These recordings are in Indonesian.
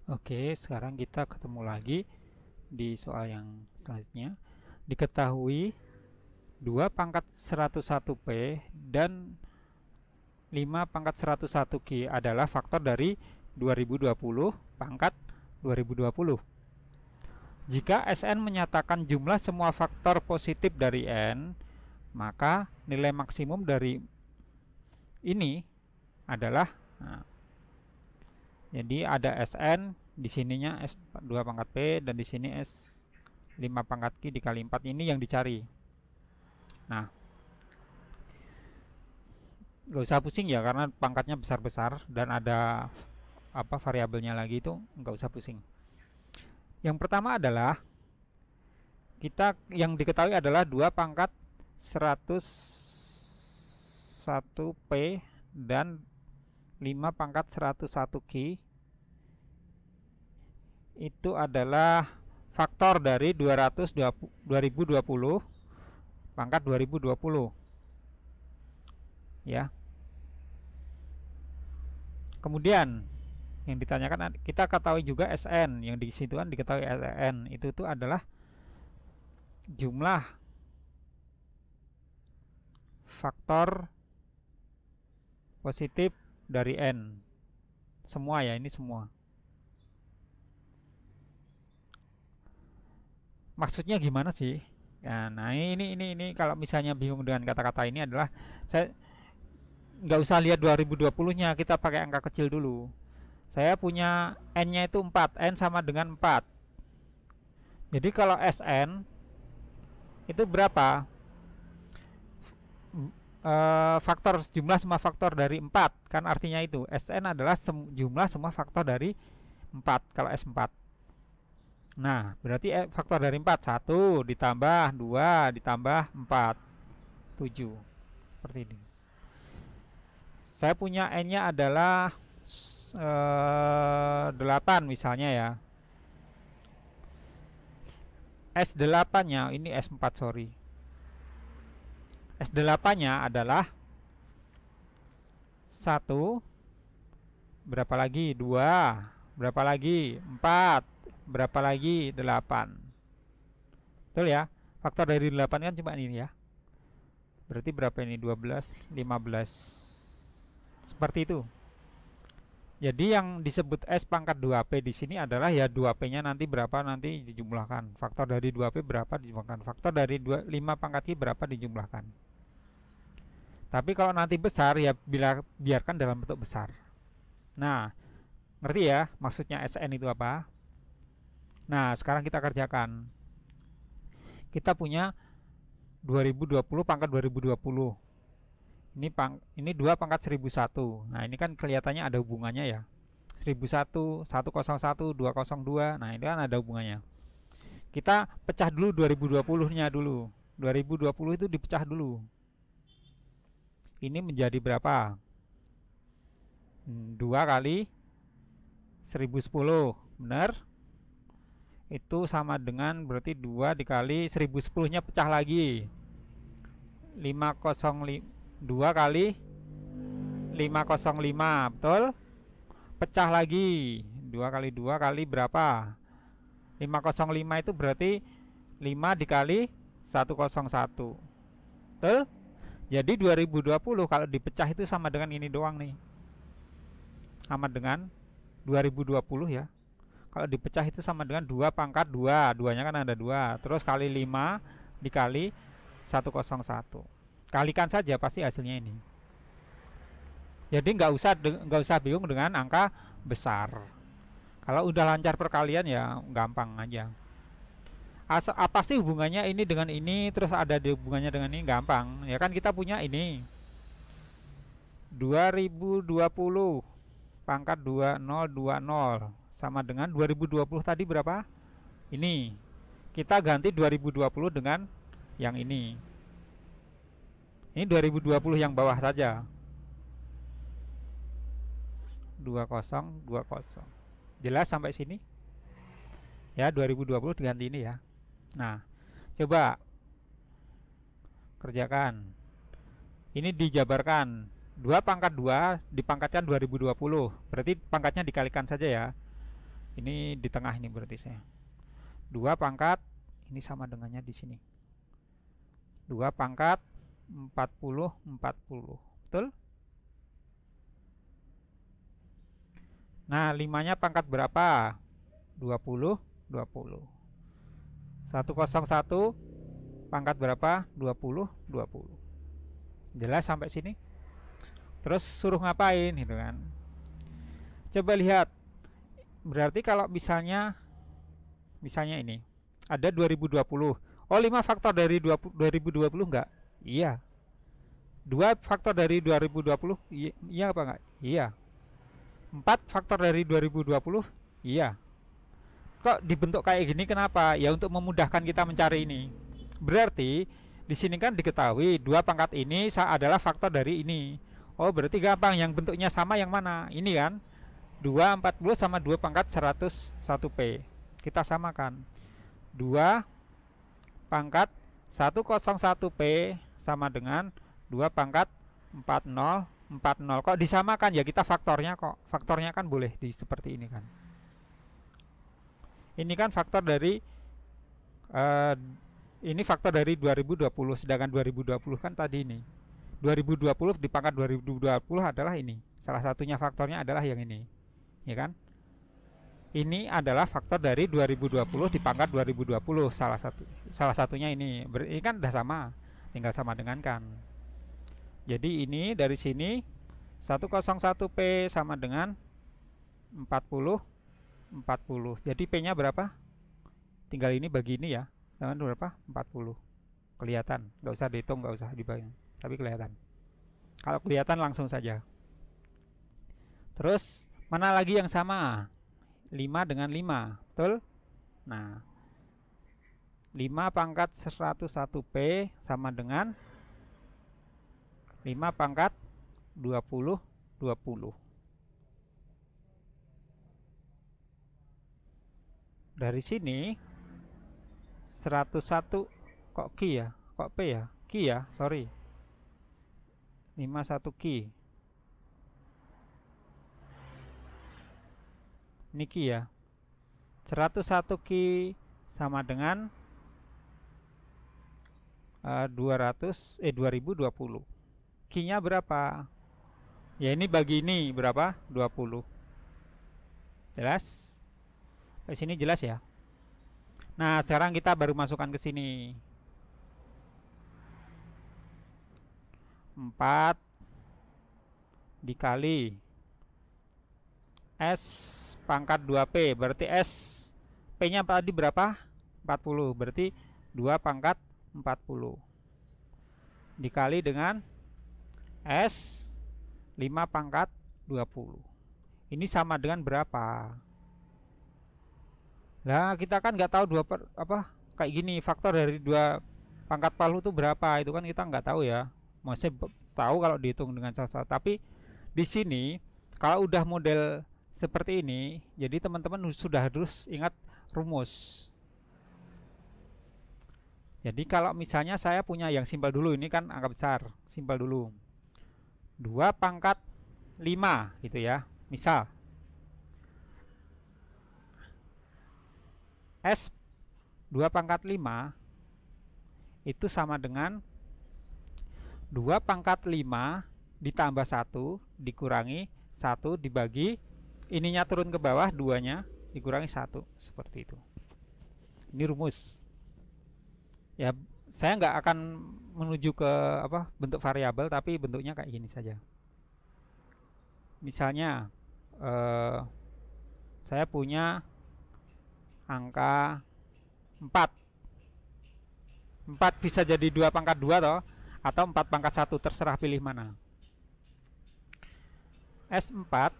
Oke, sekarang kita ketemu lagi di soal yang selanjutnya. Diketahui 2 pangkat 101p dan 5 pangkat 101q adalah faktor dari 2020 pangkat 2020. Jika Sn menyatakan jumlah semua faktor positif dari n, maka nilai maksimum dari ini adalah, nah, jadi ada Sn, di sininya S2 pangkat P dan di sini S5 pangkat Q dikali 4, ini yang dicari. Nah, gak usah pusing ya karena pangkatnya besar-besar dan ada variabelnya lagi, itu nggak usah pusing. Yang pertama adalah kita yang diketahui adalah 2 pangkat 101p dan 5 pangkat 101q itu adalah faktor dari 2020 pangkat 2020 ya. Kemudian yang ditanyakan, kita ketahui juga Sn, yang di situ kan diketahui Sn itu adalah jumlah faktor positif dari n, semua ya, ini semua. Maksudnya gimana sih ya? Nah, ini kalau misalnya bingung dengan kata-kata ini adalah, saya nggak usah lihat 2020 nya, kita pakai angka kecil dulu. Saya punya n nya itu 4, n sama dengan 4. Jadi kalau Sn itu berapa? Faktor jumlah semua faktor dari 4, kan artinya itu Sn adalah jumlah semua faktor dari 4 kalau S4. Nah, berarti faktor dari 4, 1 ditambah 2 ditambah 4, 7. Seperti ini. Saya punya n-nya adalah 8 misalnya ya. S8-nya ini S4, sorry. S8-nya adalah 1, berapa lagi? 2, berapa lagi? 4, berapa lagi? 8. Betul ya? Faktor dari 8 kan cuma ini ya. Berarti berapa ini? 12, 15. Seperti itu. Jadi yang disebut S pangkat 2P di sini adalah ya 2P-nya nanti berapa, nanti dijumlahkan. Faktor dari 2P berapa dijumlahkan. Faktor dari 5 pangkat I berapa dijumlahkan. Tapi kalau nanti besar ya biarkan dalam bentuk besar. Nah, ngerti ya maksudnya Sn itu apa? Nah, sekarang kita kerjakan. Kita punya 2020 pangkat 2020. Ini 2 pangkat 1001. Nah, ini kan kelihatannya ada hubungannya ya. 1001, 101, 202. Nah, ini kan ada hubungannya. Kita pecah dulu 2020-nya dulu. 2020 itu dipecah dulu. Ini menjadi berapa? 2 kali 1010. Benar? Itu sama dengan berarti 2 dikali 1010-nya pecah lagi. 505. 2 kali 505, betul? Pecah lagi. 2 kali 2 kali berapa? 505 itu berarti 5 dikali 101. Betul? Jadi 2020 kalau dipecah itu sama dengan ini doang nih. Sama dengan 2020 ya. Kalau dipecah itu sama dengan 2 pangkat 2. 2-nya kan ada 2. Terus kali 5 dikali 101. Kalikan saja pasti hasilnya ini. Jadi nggak usah bingung dengan angka besar. Kalau udah lancar perkalian ya gampang aja. Apa sih hubungannya ini dengan ini, terus ada di hubungannya dengan ini, gampang. Ya kan kita punya ini 2020 pangkat 2020 sama dengan 2020 tadi berapa? Ini. Kita ganti 2020 dengan yang ini. Ini 2020 yang bawah saja. 2020. Jelas sampai sini? Ya, 2020 diganti ini ya. Nah, coba kerjakan. Ini dijabarkan. 2 pangkat 2 dipangkatkan 2020. Berarti pangkatnya dikalikan saja ya. Ini di tengah ini berarti saya. 2 pangkat ini sama dengannya di sini. 2 pangkat 40 40. Betul? Nah, 5-nya pangkat berapa? 20 20. 101 pangkat berapa? 20 20. Jelas sampai sini? Terus suruh ngapain gitu kan? Coba lihat. Berarti kalau misalnya ini ada 2020. Oh, 5 faktor dari 2020 enggak? Iya. 2 faktor dari 2020? Iya apa enggak? Iya. 4 faktor dari 2020? Iya. Kok dibentuk kayak gini kenapa? Ya untuk memudahkan kita mencari ini. Berarti di sini kan diketahui 2 pangkat ini adalah faktor dari ini. Oh, berarti gampang, yang bentuknya sama yang mana? Ini kan 240 sama 2 pangkat 101P. Kita samakan. 2 pangkat 101P sama dengan 2 pangkat 40 40. Kok disamakan? Ya kita faktornya kok. Faktornya kan boleh di seperti ini kan. Ini kan faktor dari ini faktor dari 2020, sedangkan 2020 kan tadi ini. 2020 dipangkat 2020 adalah ini. Salah satunya faktornya adalah yang ini. Ya kan? Ini adalah faktor dari 2020 dipangkat 2020, salah satunya ini. Ini kan udah sama, tinggal sama dengan kan. Jadi ini dari sini 101P sama dengan 40 40. Jadi P-nya berapa? Tinggal ini bagi ini ya. Dengan berapa? 40. Kelihatan, nggak usah dihitung, nggak usah dibayang, tapi kelihatan. Kalau kelihatan langsung saja. Terus mana lagi yang sama? 5 dengan 5, betul? Nah, 5 pangkat 101P sama dengan 5 pangkat 20 20. Dari sini 101 kok Q ya? Kok P ya? Q ya, sorry. 51 Q. Ini Q ya. 101 Q sama dengan 2020. Q-nya berapa? Ya ini bagi ini berapa? 20. Jelas? Di sini jelas ya. Nah, sekarang kita baru masukkan ke sini. 4 dikali S pangkat 2P, berarti S P-nya tadi berapa? 40, berarti 2 pangkat 40 dikali dengan S 5 pangkat 20. Ini sama dengan berapa? Nah, kita kan nggak tahu kayak gini, faktor dari 2 pangkat 40 itu berapa? Itu kan kita nggak tahu ya. Masih tahu kalau dihitung dengan salah. Tapi di sini kalau udah model seperti ini, jadi teman-teman sudah harus ingat rumus. Jadi kalau misalnya saya punya yang simpel dulu, ini kan angka besar, simpel dulu. 2 pangkat 5 gitu ya. Misal S 2 pangkat 5 itu sama dengan 2 pangkat 5 ditambah 1 dikurangi 1 dibagi ininya turun ke bawah, 2-nya dikurangi 1, seperti itu. Ini rumus. Ya, saya nggak akan menuju ke bentuk variabel, tapi bentuknya kayak gini saja. Misalnya saya punya angka 4 bisa jadi 2 pangkat 2 toh, atau 4 pangkat 1, terserah pilih mana. S4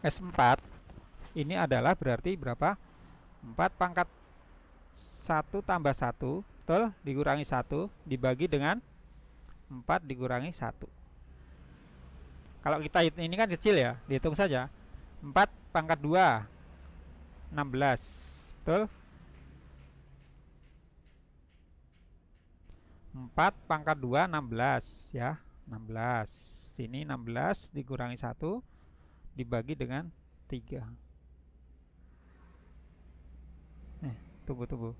S4 ini adalah berarti berapa? 4 pangkat 1 tambah 1, betul, dikurangi 1 dibagi dengan 4 dikurangi 1. Kalau kita ini kan kecil ya, dihitung saja. 4 pangkat 2 16, betul? 4 pangkat 2 16 ya, 16. Sini 16 dikurangi 1 dibagi dengan 3. Tunggu.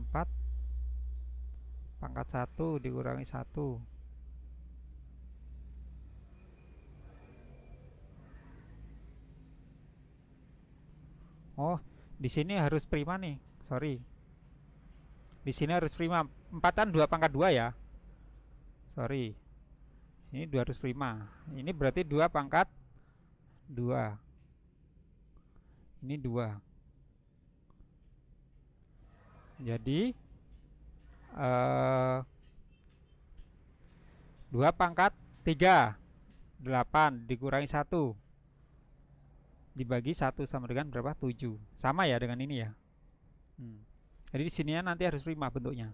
4 pangkat 1 dikurangi 1. Oh, di sini harus prima nih. Sorry. Di sini harus prima. 4 kan 2 pangkat 2 ya. Sorry. Ini 2 harus prima. Ini berarti 2 pangkat 2. Ini 2. Jadi 2 pangkat 3 8 dikurangi 1 dibagi 1 sama dengan berapa? 7. Sama ya dengan ini ya. Jadi di sini nanti harus prima bentuknya.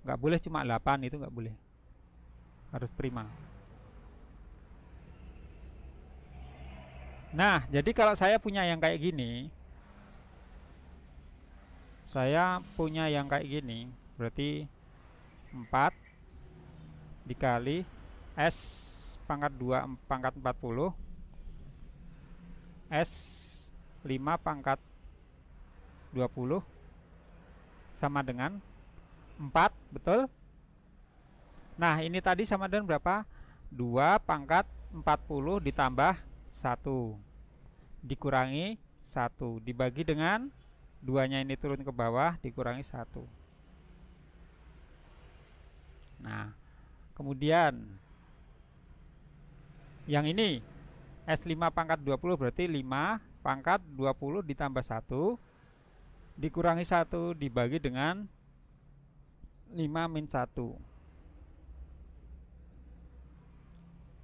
Nggak boleh cuma 8, itu nggak boleh. Harus prima. Nah, jadi kalau saya punya yang kayak gini, berarti 4 dikali S pangkat 2 pangkat 40 S 5 pangkat 20 sama dengan 4, betul? Nah, ini tadi sama dengan berapa? 2 pangkat 40 ditambah 1 dikurangi 1 dibagi dengan 2-nya ini turun ke bawah dikurangi 1. Nah, kemudian yang ini S5 pangkat 20 berarti 5 pangkat 20 ditambah 1 dikurangi 1 dibagi dengan 5 min 1.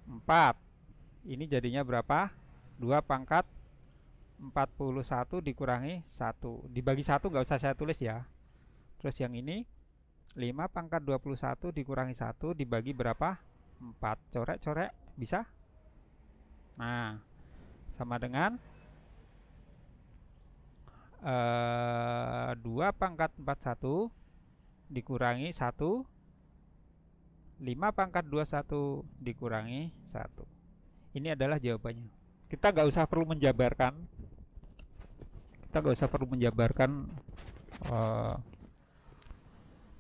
4. Ini jadinya berapa? 2 pangkat 41 dikurangi 1 dibagi 1, nggak usah saya tulis ya. Terus yang ini 5 pangkat 21 dikurangi 1 dibagi berapa? 4. Corek-corek bisa? Nah, sama dengan 2 pangkat 41 dikurangi 1 5 pangkat 21 dikurangi 1. Ini adalah jawabannya. Kita nggak usah perlu menjabarkan.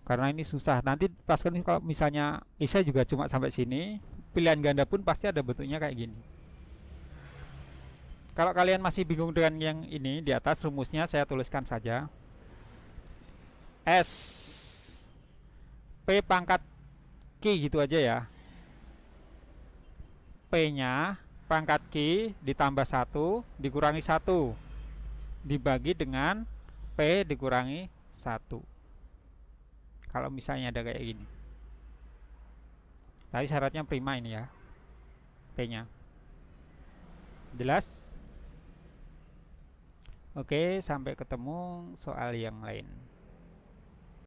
Karena ini susah. Nanti pas kan kalau misalnya Isa juga cuma sampai sini, pilihan ganda pun pasti ada bentuknya kayak gini. Kalau kalian masih bingung dengan yang ini di atas, rumusnya saya tuliskan saja. S P pangkat Q gitu aja ya. P-nya pangkat Q ditambah 1 dikurangi 1 dibagi dengan P dikurangi 1. Kalau misalnya ada kayak gini. Tadi syaratnya prima ini ya. P-nya. Jelas? Oke, sampai ketemu soal yang lain.